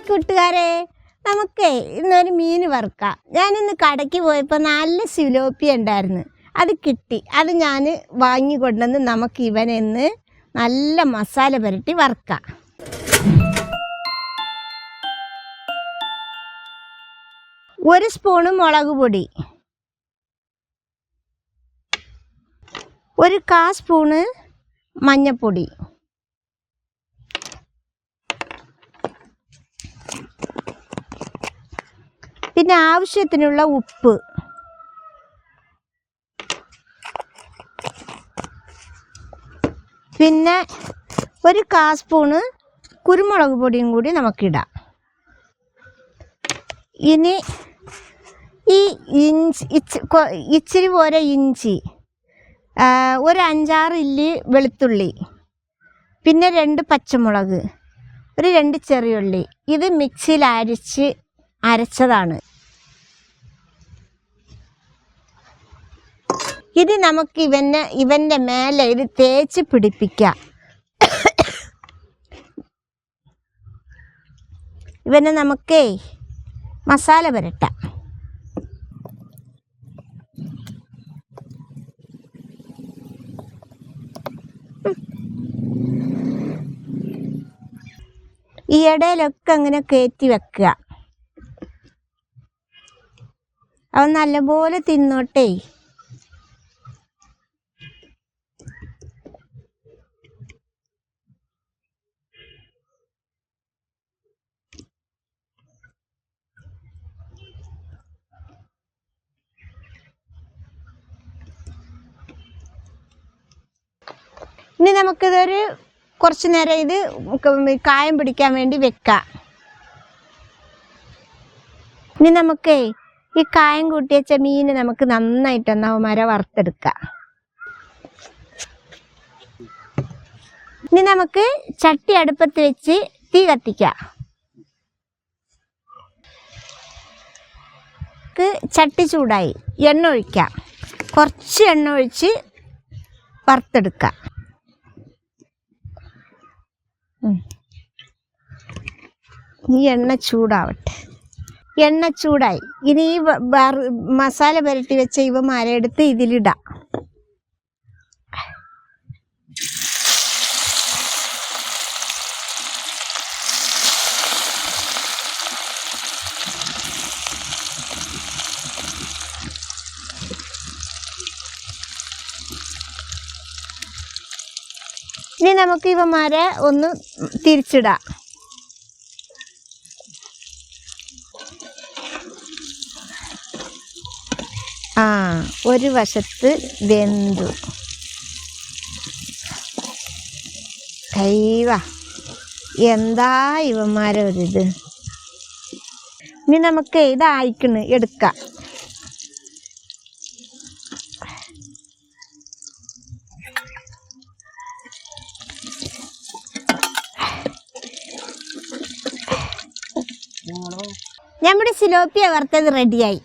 കൂട്ടുകാരെ, നമുക്കേ ഇന്നൊരു മീൻ വറുക്കാം. ഞാനിന്ന് കടയ്ക്ക് പോയപ്പോൾ നല്ല സിലോപ്പിയ ഉണ്ടായിരുന്നു, അത് കിട്ടി. അത് ഞാൻ വാങ്ങിക്കൊണ്ടുവന്ന് നമുക്ക് ഇവനെന്ന് നല്ല മസാല പുരട്ടി വറുക്കാം. ഒരു സ്പൂണ് മുളക് പൊടി, ഒരു 1/4 സ്പൂണ് മഞ്ഞൾപ്പൊടി, പിന്നെ ആവശ്യത്തിനുള്ള ഉപ്പ്, പിന്നെ ഒരു 1/4 സ്പൂണ് കുരുമുളക് പൊടിയും കൂടി നമുക്കിടാം. ഇനി ഈ ഇച്ചിരി പോലെ ഇഞ്ചി, ഒരു 5-6 ഇല്ലി വെളുത്തുള്ളി, പിന്നെ 2 പച്ചമുളക്, ഒരു 2 ചെറിയുള്ളി. ഇത് മിക്സിയിൽ അരച്ചതാണ്. ഇത് നമുക്ക് ഇവൻ്റെ മേലെ ഇത് തേച്ച് പിടിപ്പിക്കാം. ഇവനെ നമുക്ക് മസാല പുരട്ടാം. ഈ ഇടയിലൊക്കെ അങ്ങനെ കയറ്റി വെക്കുക. അവൻ നല്ലപോലെ തിന്നോട്ടെ. ഇനി നമുക്കിതൊരു കുറച്ച് നേരം ഇത് കായം പിടിക്കാൻ വേണ്ടി വെക്കാം. ഇനി നമുക്ക് ഈ കായം കൂട്ടി വെച്ച മീൻ നമുക്ക് നന്നായിട്ടൊന്ന് അവന്മാരെ വറുത്തെടുക്കാം. ഇനി നമുക്ക് ചട്ടി അടുപ്പത്ത് വെച്ച് തീ കത്തിക്കാം. ചട്ടി ചൂടായി, എണ്ണ ഒഴിക്കാം. കുറച്ച് എണ്ണ ഒഴിച്ച് വറുത്തെടുക്കാം. ഈ എണ്ണ ചൂടാവട്ടെ. എണ്ണ ചൂടായി. ഇനി ഈ മസാല പുരട്ടി വെച്ച ഇവന്മാരെ എടുത്ത് ഇതിലിടാം. ഇനി നമുക്ക് ഇവന്മാരെ ഒന്ന് തിരിച്ചിടാം. ഒരു വശത്ത് വെന്തു. കൈവ എന്താ ഇവന്മാരെ ഒരിത്. ഇനി നമുക്ക് ഇതായിക്കണ് എടുക്കാം. നമ്മുടെ സിലോപ്പിയ വറുത്തത് റെഡിയായി.